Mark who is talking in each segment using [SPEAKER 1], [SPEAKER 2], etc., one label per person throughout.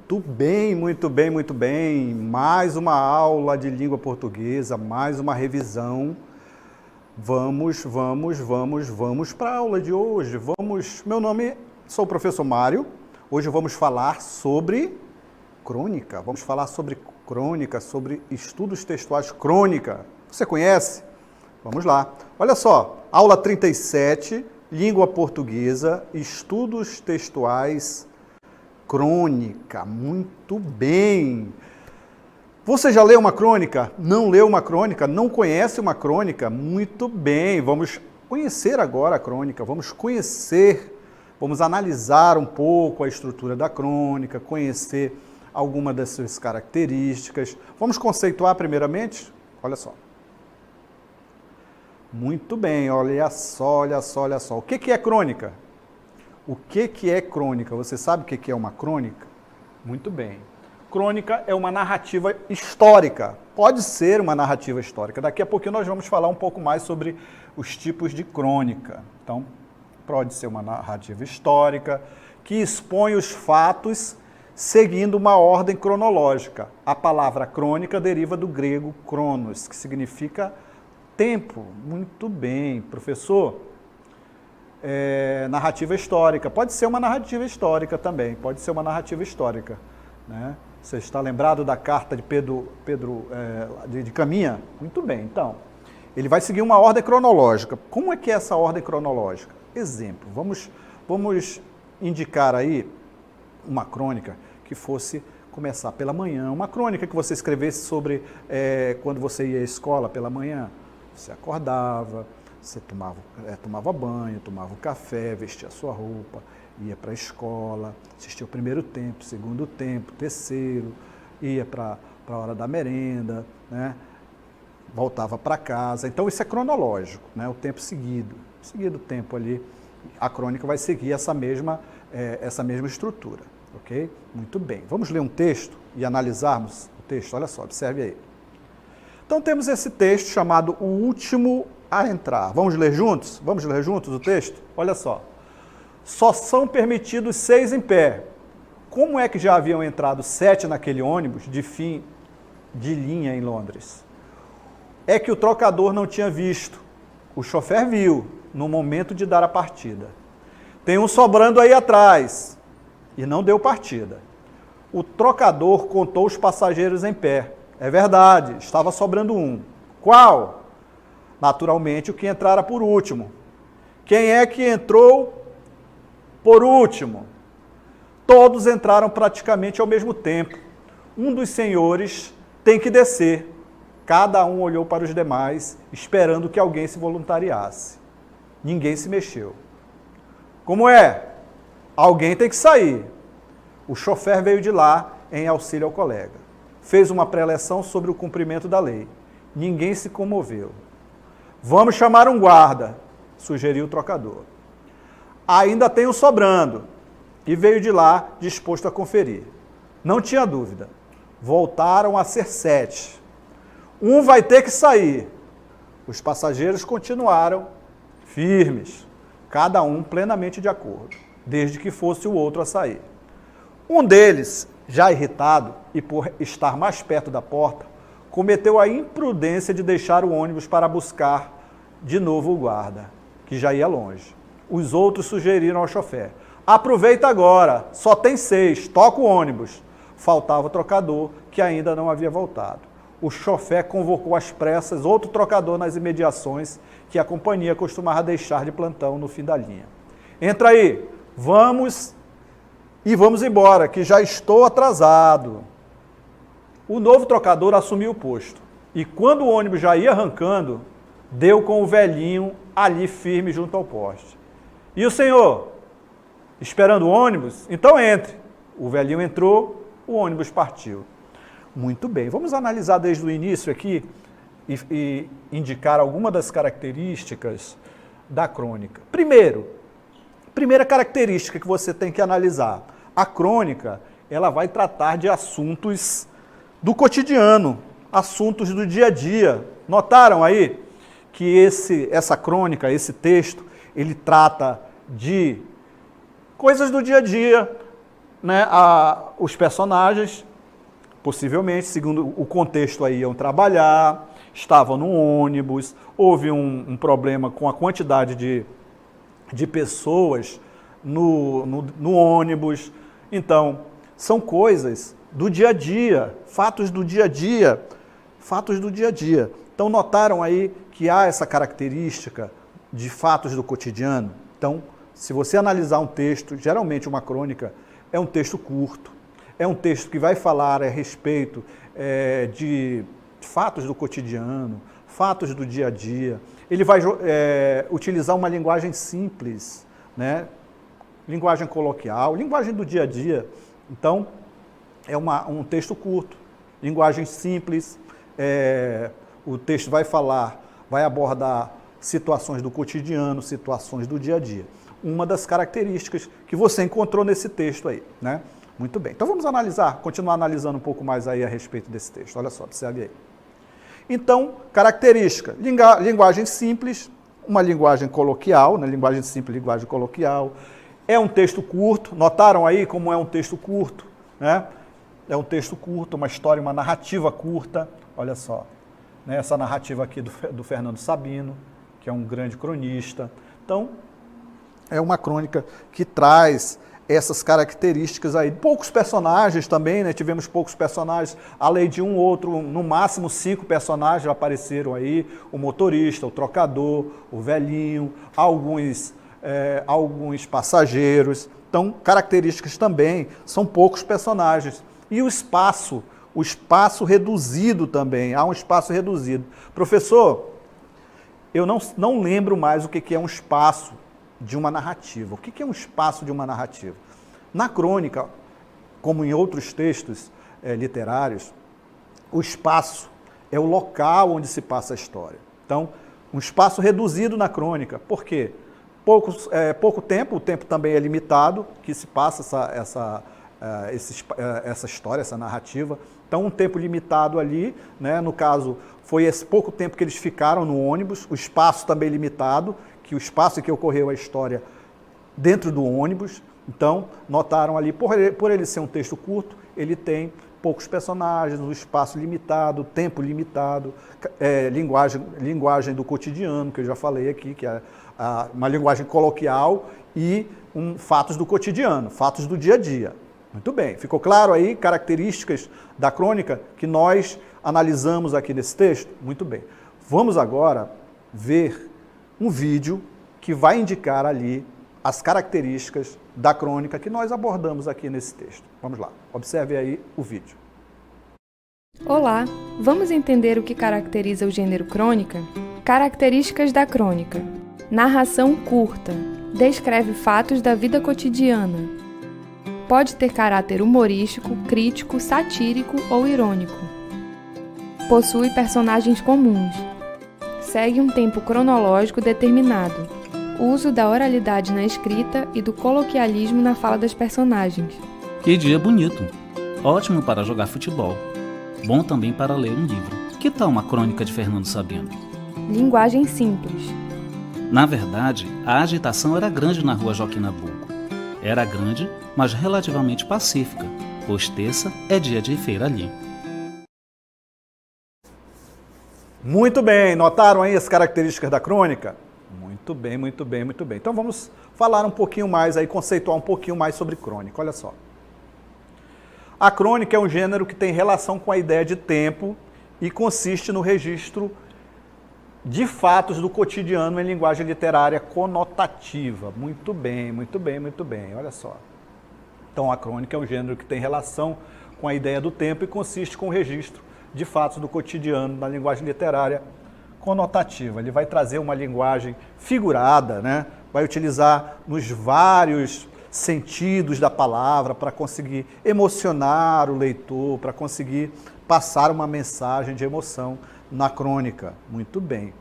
[SPEAKER 1] Muito bem, muito bem, muito bem. Mais uma aula de língua portuguesa, mais uma revisão. Vamos para a aula de hoje. Meu nome, sou o professor Mário. Hoje vamos falar sobre crônica. Vamos falar sobre crônica, sobre estudos textuais crônica. Você conhece? Vamos lá. Olha só, aula 37, língua portuguesa, estudos textuais crônica. Muito bem. Você já leu uma crônica? Não leu uma crônica? Não conhece uma crônica? Muito bem. Vamos conhecer agora a crônica. Vamos analisar um pouco a estrutura da crônica, conhecer alguma das suas características. Vamos conceituar primeiramente? Olha só. Muito bem, olha só. O que é crônica? O que é crônica? Você sabe o que é uma crônica? Muito bem. Crônica é uma narrativa histórica. Pode ser uma narrativa histórica. Daqui a pouquinho nós vamos falar um pouco mais sobre os tipos de crônica. Então, pode ser uma narrativa histórica que expõe os fatos seguindo uma ordem cronológica. A palavra crônica deriva do grego cronos, que significa tempo. Muito bem, professor. Narrativa histórica. Pode ser uma narrativa histórica também. Pode ser uma narrativa histórica, né? Você está lembrado da carta de Pedro de Caminha? Muito bem, então. Ele vai seguir uma ordem cronológica. Como é que é essa ordem cronológica? Exemplo, vamos indicar aí uma crônica que fosse começar pela manhã. Uma crônica que você escrevesse sobre quando você ia à escola pela manhã. Você acordava, você tomava banho, tomava um café, vestia a sua roupa, ia para a escola, assistia o primeiro tempo, segundo tempo, terceiro, ia para a hora da merenda, né? Voltava para casa. Então isso é cronológico, né? O tempo seguido o tempo ali, a crônica vai seguir essa mesma estrutura, ok? Muito bem. Vamos ler um texto e analisarmos o texto. Olha só, observe aí. Então temos esse texto chamado O Último a Entrar. Vamos ler juntos? Vamos ler juntos o texto? Olha só. Só são permitidos 6 em pé. Como é que já haviam entrado 7 naquele ônibus de fim de linha em Londres? É que o trocador não tinha visto. O chofer viu, no momento de dar a partida. Tem um sobrando aí atrás. E não deu partida. O trocador contou os passageiros em pé. É verdade, estava sobrando um. Qual? Naturalmente, o que entrara por último. Quem é que entrou por último? Todos entraram praticamente ao mesmo tempo. Um dos senhores tem que descer. Cada um olhou para os demais, esperando que alguém se voluntariasse. Ninguém se mexeu. Como é? Alguém tem que sair. O chofer veio de lá em auxílio ao colega. Fez uma preleção sobre o cumprimento da lei. Ninguém se comoveu. Vamos chamar um guarda, sugeriu o trocador. Ainda tem um sobrando. E veio de lá disposto a conferir. Não tinha dúvida. Voltaram a ser 7. Um vai ter que sair. Os passageiros continuaram firmes, cada um plenamente de acordo, desde que fosse o outro a sair. Um deles, já irritado e por estar mais perto da porta, cometeu a imprudência de deixar o ônibus para buscar de novo o guarda, que já ia longe. Os outros sugeriram ao chofer: aproveita agora, só tem 6, toca o ônibus. Faltava o trocador, que ainda não havia voltado. O chofer convocou às pressas outro trocador nas imediações que a companhia costumava deixar de plantão no fim da linha. Entra aí, vamos embora, que já estou atrasado. O novo trocador assumiu o posto e quando o ônibus já ia arrancando, deu com o velhinho ali firme junto ao poste. E o senhor? Esperando o ônibus? Então entre. O velhinho entrou, o ônibus partiu. Muito bem, vamos analisar desde o início aqui e indicar algumas das características da crônica. Primeira característica que você tem que analisar. A crônica, ela vai tratar de assuntos do cotidiano, assuntos do dia a dia. Notaram aí que essa crônica, esse texto, ele trata de coisas do dia a dia, né, os personagens, possivelmente, segundo o contexto aí, iam trabalhar, estavam no ônibus, houve um problema com a quantidade de pessoas no ônibus. Então, são coisas do dia a dia, fatos do dia a dia, fatos do dia a dia. Então, notaram aí que há essa característica de fatos do cotidiano? Então, se você analisar um texto, geralmente uma crônica, é um texto curto, é um texto que vai falar a respeito de fatos do cotidiano, fatos do dia a dia. Ele vai utilizar uma linguagem simples, né? Linguagem coloquial, linguagem do dia a dia. Então, é um texto curto, linguagem simples. O texto vai abordar situações do cotidiano, situações do dia a dia. Uma das características que você encontrou nesse texto aí, né? Muito bem. Então vamos continuar analisando um pouco mais aí a respeito desse texto. Olha só, observe aí. Então, característica, linguagem simples, uma linguagem coloquial, né? Linguagem simples, linguagem coloquial. É um texto curto, notaram aí como é um texto curto, né? É um texto curto, uma história, uma narrativa curta, olha só. Né? Essa narrativa aqui do Fernando Sabino, que é um grande cronista. Então, é uma crônica que traz essas características aí. Poucos personagens também, né? Tivemos poucos personagens, além de um outro, no máximo 5 personagens apareceram aí, o motorista, o trocador, o velhinho, alguns passageiros. Então, características também, são poucos personagens. E o espaço reduzido também, há um espaço reduzido. Professor, eu não lembro mais o que é um espaço de uma narrativa. O que é um espaço de uma narrativa? Na crônica, como em outros textos literários, o espaço é o local onde se passa a história. Então, um espaço reduzido na crônica. Por quê? Pouco tempo, o tempo também é limitado, que se passa essa história, essa narrativa. Então, um tempo limitado ali, né? No caso, foi esse pouco tempo que eles ficaram no ônibus, o espaço também limitado, que o espaço em que ocorreu a história dentro do ônibus. Então, notaram ali, por ele ser um texto curto, ele tem poucos personagens, um espaço limitado, tempo limitado, linguagem do cotidiano, que eu já falei aqui, que é uma linguagem coloquial e fatos do cotidiano, fatos do dia a dia. Muito bem, ficou claro aí características da crônica que nós analisamos aqui nesse texto? Muito bem. Vamos agora ver um vídeo que vai indicar ali as características da crônica que nós abordamos aqui nesse texto. Vamos lá, observe aí o vídeo.
[SPEAKER 2] Olá, vamos entender o que caracteriza o gênero crônica? Características da crônica. Narração curta, descreve fatos da vida cotidiana. Pode ter caráter humorístico, crítico, satírico ou irônico. Possui personagens comuns. Segue um tempo cronológico determinado. Uso da oralidade na escrita e do coloquialismo na fala das personagens.
[SPEAKER 3] Que dia bonito! Ótimo para jogar futebol. Bom também para ler um livro. Que tal uma crônica de Fernando Sabino?
[SPEAKER 2] Linguagem simples.
[SPEAKER 3] Na verdade, a agitação era grande na rua Joaquim Nabuco. Era grande, mas relativamente pacífica, pois terça é dia de feira ali.
[SPEAKER 1] Muito bem, notaram aí as características da crônica? Muito bem, muito bem, muito bem. Então vamos falar um pouquinho mais aí, conceituar um pouquinho mais sobre crônica, olha só. A crônica é um gênero que tem relação com a ideia de tempo e consiste no registro de fatos do cotidiano em linguagem literária conotativa. Muito bem, muito bem, muito bem, olha só. Então a crônica é um gênero que tem relação com a ideia do tempo e consiste com o registro de fatos do cotidiano na linguagem literária conotativa. Ele vai trazer uma linguagem figurada, né? Vai utilizar nos vários sentidos da palavra para conseguir emocionar o leitor, para conseguir passar uma mensagem de emoção na crônica. Muito bem.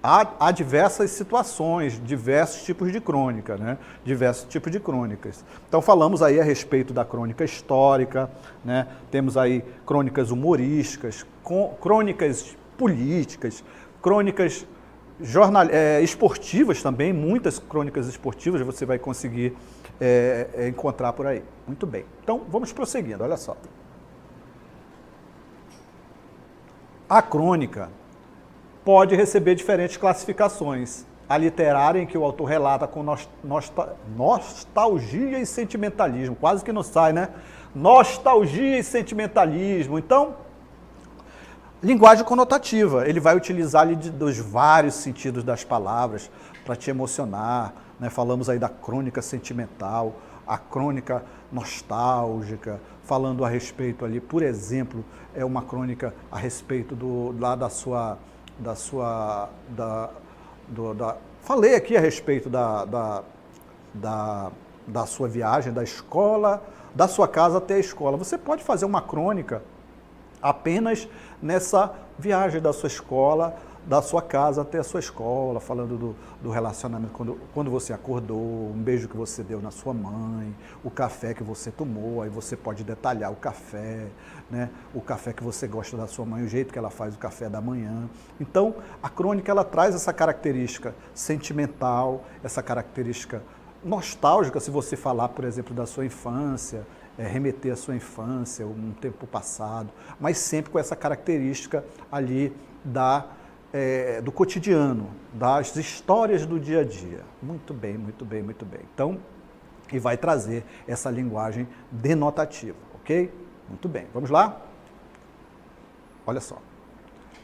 [SPEAKER 1] Há diversas situações, diversos tipos de crônica, né? Diversos tipos de crônicas. Então falamos aí a respeito da crônica histórica, né? Temos aí crônicas humorísticas, crônicas políticas, crônicas esportivas também, muitas crônicas esportivas você vai conseguir encontrar por aí. Muito bem. Então, vamos prosseguindo, olha só. A crônica pode receber diferentes classificações. A literária, em que o autor relata com nostalgia e sentimentalismo. Quase que não sai, né? Nostalgia e sentimentalismo. Então, linguagem conotativa. Ele vai utilizar ali dos vários sentidos das palavras para te emocionar. Né? Falamos aí da crônica sentimental, a crônica nostálgica, falando a respeito ali, por exemplo, é uma crônica a respeito falei aqui a respeito da sua viagem, da escola, da sua casa até a escola. Você pode fazer uma crônica apenas nessa viagem da sua escola, da sua casa até a sua escola, falando do relacionamento, quando você acordou, um beijo que você deu na sua mãe, o café que você tomou, aí você pode detalhar o café, né? O café que você gosta da sua mãe, o jeito que ela faz o café da manhã. Então, a crônica, ela traz essa característica sentimental, essa característica nostálgica, se você falar, por exemplo, da sua infância, remeter à sua infância, um tempo passado, mas sempre com essa característica ali do cotidiano, das histórias do dia a dia. Muito bem, muito bem, muito bem. Então, e vai trazer essa linguagem denotativa, ok? Muito bem, vamos lá? Olha só,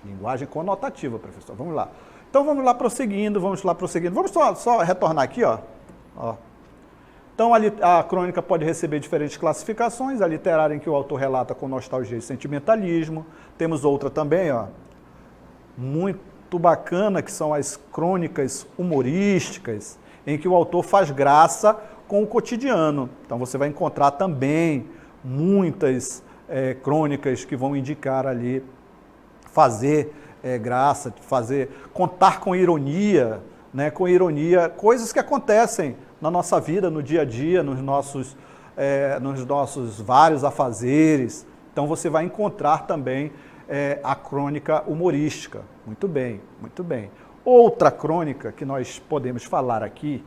[SPEAKER 1] linguagem conotativa, professor, vamos lá. Então, vamos lá prosseguindo. Vamos só retornar aqui, ó. Então, a crônica pode receber diferentes classificações, a literária, em que o autor relata com nostalgia e sentimentalismo. Temos outra também, ó, muito bacana, que são as crônicas humorísticas, em que o autor faz graça com o cotidiano. Então, você vai encontrar também muitas crônicas que vão indicar ali fazer graça, contar com ironia, né, coisas que acontecem na nossa vida, no dia a dia, nos nossos vários afazeres. Então, você vai encontrar também a crônica humorística. Muito bem, muito bem. Outra crônica que nós podemos falar aqui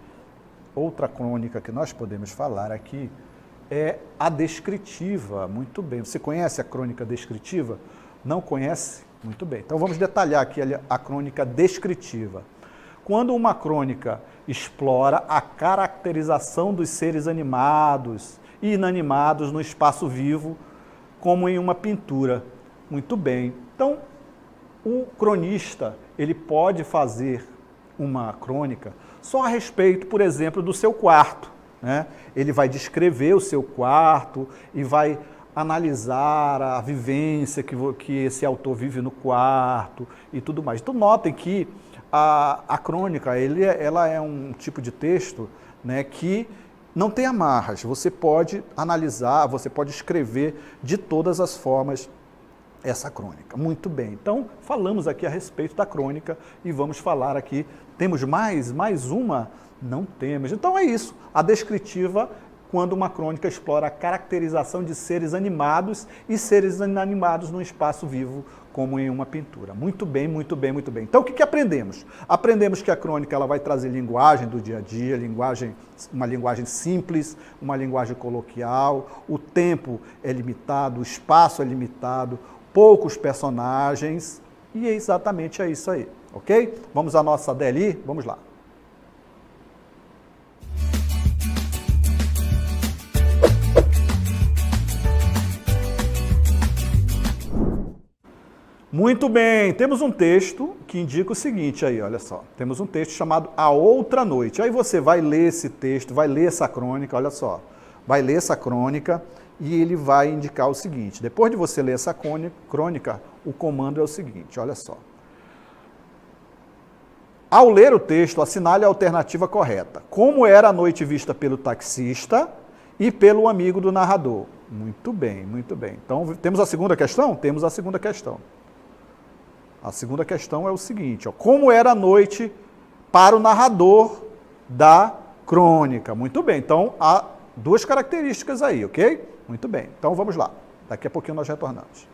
[SPEAKER 1] é a descritiva. Muito bem. Você conhece a crônica descritiva? Não conhece? Muito bem. Então, vamos detalhar aqui a crônica descritiva. Quando uma crônica explora a caracterização dos seres animados e inanimados no espaço vivo, como em uma pintura. Muito bem. Então, o cronista, ele pode fazer uma crônica só a respeito, por exemplo, do seu quarto, né? Ele vai descrever o seu quarto e vai analisar a vivência que esse autor vive no quarto e tudo mais. Então, notem que a crônica, ela é um tipo de texto, né, que não tem amarras. Você pode analisar, você pode escrever de todas as formas essa crônica. Muito bem. Então, falamos aqui a respeito da crônica e vamos falar aqui. Temos mais uma? Não temos. Então, é isso. A descritiva, quando uma crônica explora a caracterização de seres animados e seres inanimados num espaço vivo, como em uma pintura. Muito bem, muito bem, muito bem. Então, o que aprendemos? Aprendemos que a crônica, ela vai trazer linguagem do dia a dia, uma linguagem simples, uma linguagem coloquial, o tempo é limitado, o espaço é limitado, poucos personagens, e exatamente é isso aí, ok? Vamos à nossa DLI? Vamos lá. Muito bem, temos um texto que indica o seguinte aí, olha só. Temos um texto chamado A Outra Noite. Aí você vai ler esse texto, vai ler essa crônica, olha só. Vai ler essa crônica e ele vai indicar o seguinte. Depois de você ler essa crônica, o comando é o seguinte, olha só. Ao ler o texto, assinale a alternativa correta. Como era a noite vista pelo taxista e pelo amigo do narrador. Muito bem, muito bem. Então, temos a segunda questão? Temos a segunda questão. A segunda questão é o seguinte, ó, como era a noite para o narrador da crônica? Muito bem, então há duas características aí, ok? Muito bem, então vamos lá. Daqui a pouquinho nós retornamos.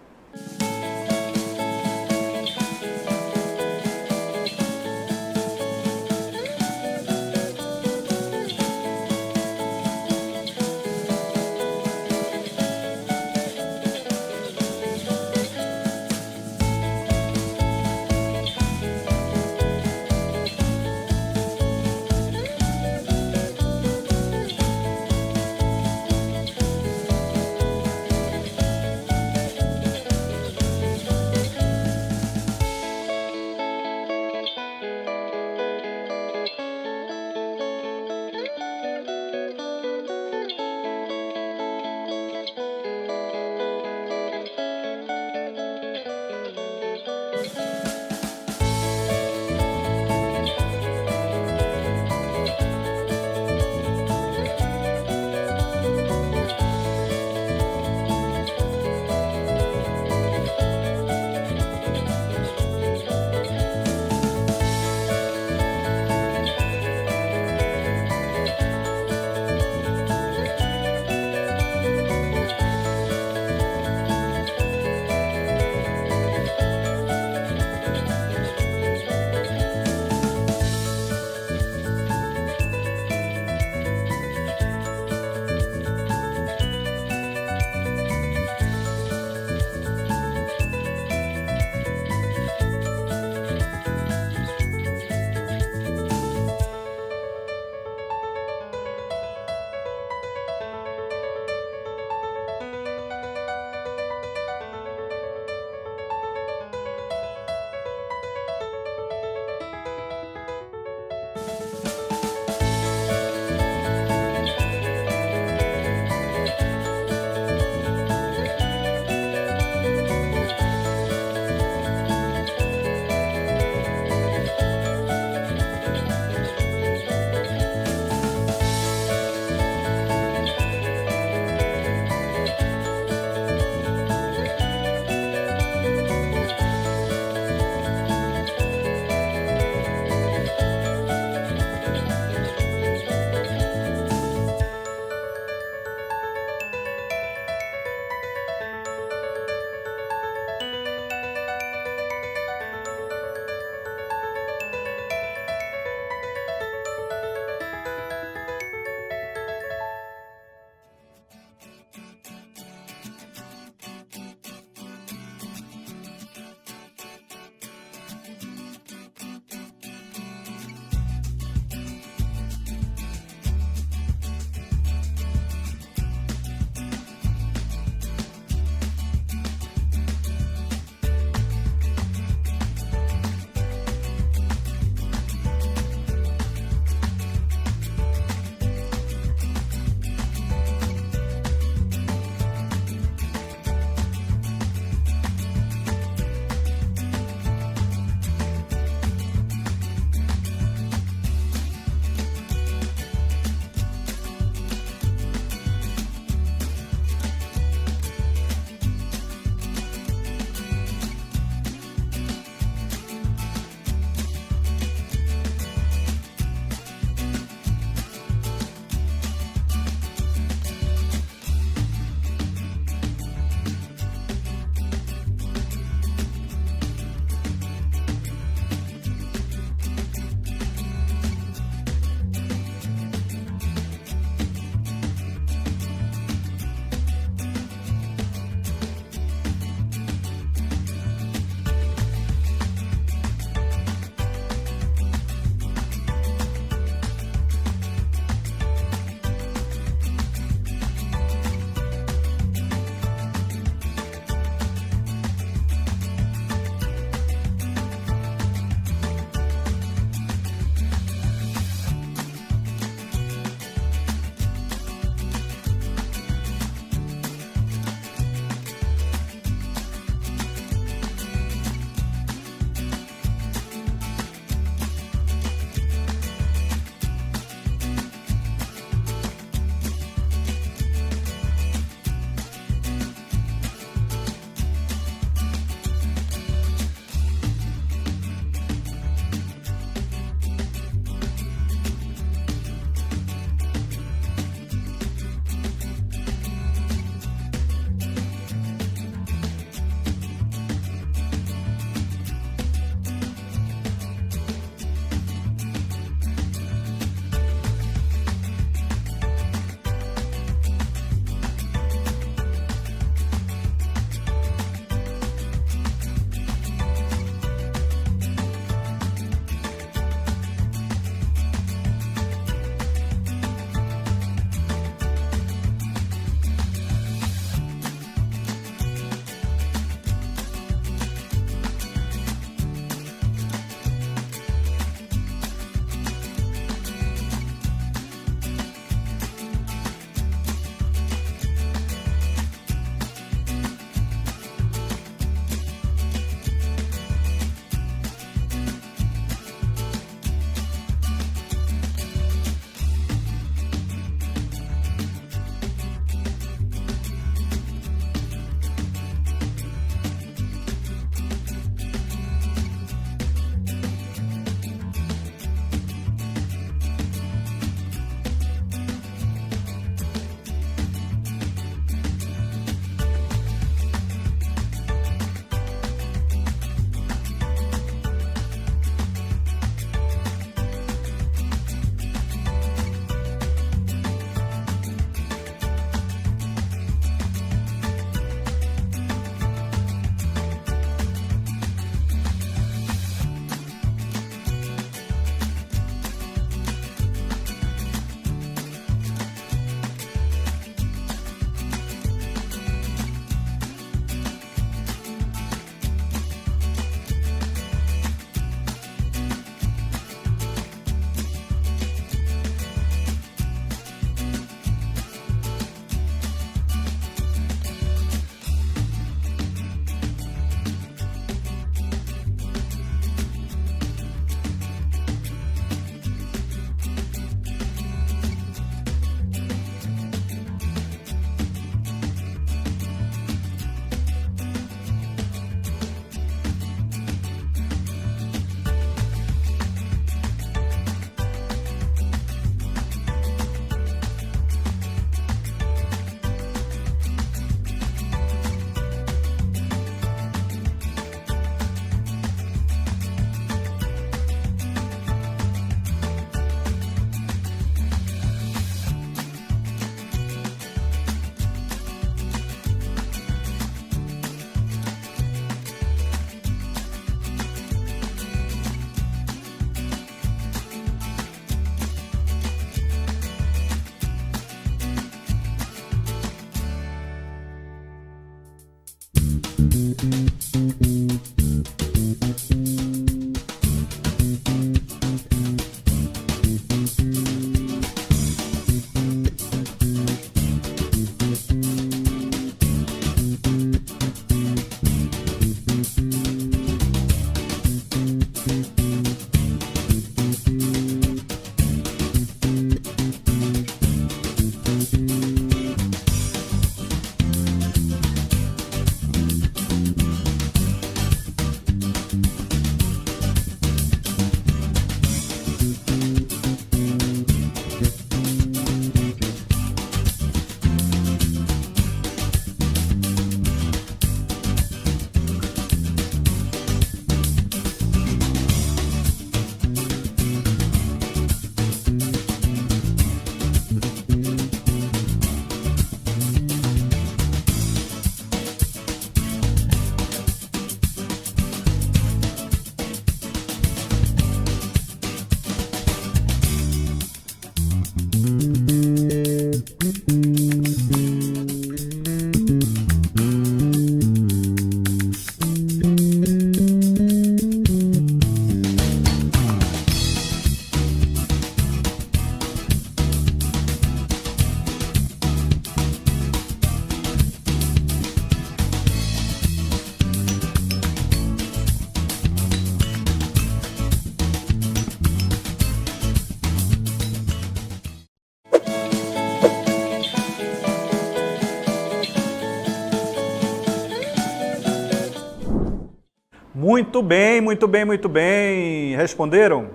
[SPEAKER 1] Muito bem, muito bem, muito bem. Responderam?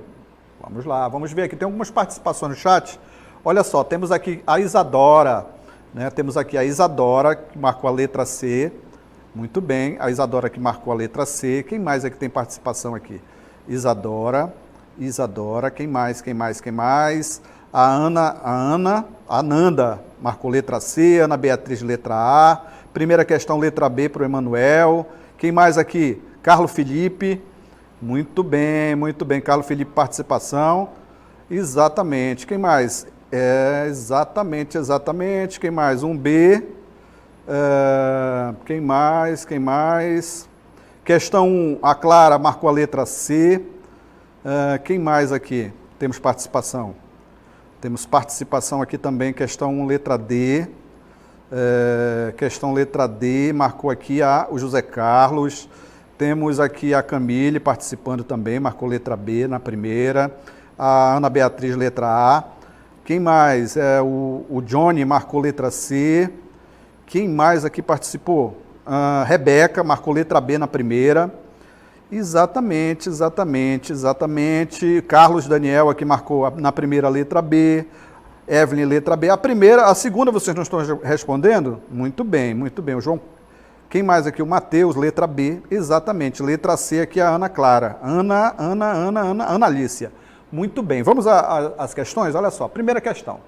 [SPEAKER 1] Vamos lá, vamos ver aqui. Tem algumas participações no chat. Olha só, temos aqui a Isadora, né? Temos aqui a Isadora, que marcou a letra C. Muito bem, a Isadora que marcou a letra C. Quem mais é que tem participação aqui? Isadora, quem mais? A Nanda marcou letra C, Ana Beatriz letra A. Primeira questão, letra B para o Emanuel. Quem mais aqui? Carlos Felipe. Muito bem, Carlos Felipe, participação. Exatamente. Quem mais? Exatamente. Quem mais? Um B. Quem mais? Questão 1, a Clara marcou a letra C. Quem mais aqui? Temos participação. Temos participação aqui também, questão 1, letra D. Questão letra D, marcou aqui o José Carlos. Temos aqui a Camille participando também, marcou letra B na primeira. A Ana Beatriz, letra A. Quem mais? O Johnny marcou letra C. Quem mais aqui participou? Rebeca marcou letra B na primeira. Exatamente. Carlos Daniel aqui marcou na primeira letra B. Evelyn, letra B. A segunda vocês não estão respondendo? Muito bem. O João, quem mais aqui? O Matheus, letra B. Exatamente. Letra C aqui a Ana Clara. Ana Alicia. Muito bem. Vamos às questões? Olha só. Primeira questão.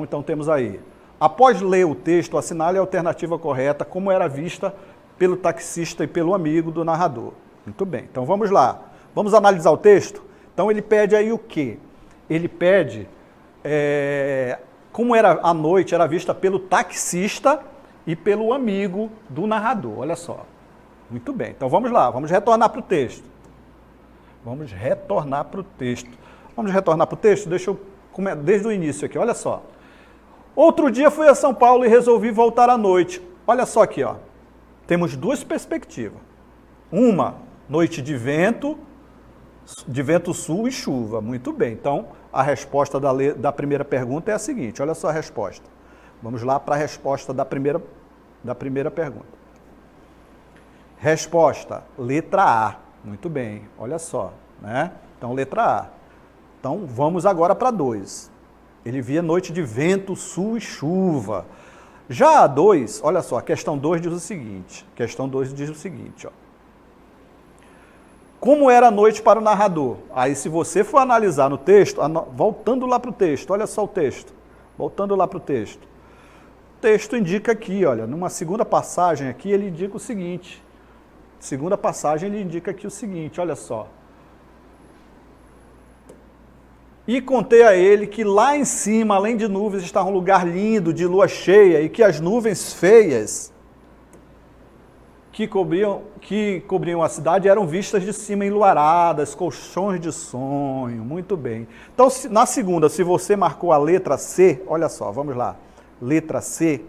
[SPEAKER 1] Então temos aí. Após ler o texto, assinale a alternativa correta, como era vista pelo taxista e pelo amigo do narrador. Muito bem. Então vamos lá. Vamos analisar o texto? Então ele pede aí o quê? Ele pede como era a noite, era vista pelo taxista e pelo amigo do narrador. Olha só. Muito bem. Então vamos lá, vamos retornar para o texto. Deixa eu começar desde o início aqui, olha só. Outro dia fui a São Paulo e resolvi voltar à noite. Olha só aqui, ó. Temos duas perspectivas. Uma, noite de vento sul e chuva. Muito bem. Então, a resposta da primeira pergunta é a seguinte. Olha só a resposta. Vamos lá para a resposta da primeira pergunta. Resposta, letra A. Muito bem. Olha só, né? Então, letra A. Então, vamos agora para 2. Ele via noite de vento, sul e chuva. Já a 2, olha só, a questão 2 diz o seguinte. Ó. Como era a noite para o narrador? Aí, se você for analisar no texto, voltando lá para o texto, olha só o texto. Voltando lá para o texto. O texto indica aqui, olha, numa segunda passagem aqui, ele indica o seguinte. Olha só. E contei a ele que lá em cima, além de nuvens, estava um lugar lindo, de lua cheia, e que as nuvens feias que cobriam a cidade eram vistas de cima enluaradas, colchões de sonho. Muito bem. Então, na segunda, se você marcou a letra C, olha só, vamos lá. Letra C,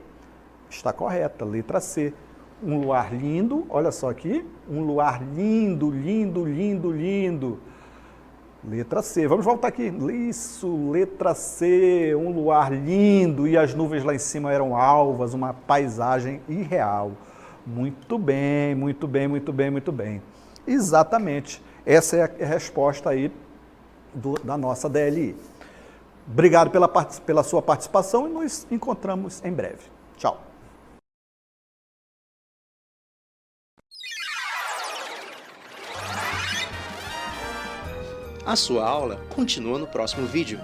[SPEAKER 1] está correta, letra C. Um luar lindo, olha só aqui, um luar lindo. Letra C, vamos voltar aqui. Isso, letra C, um luar lindo e as nuvens lá em cima eram alvas, uma paisagem irreal. Muito bem. Exatamente, essa é a resposta aí da nossa DLI. Obrigado pela sua participação e nos encontramos em breve. Tchau.
[SPEAKER 4] A sua aula continua no próximo vídeo.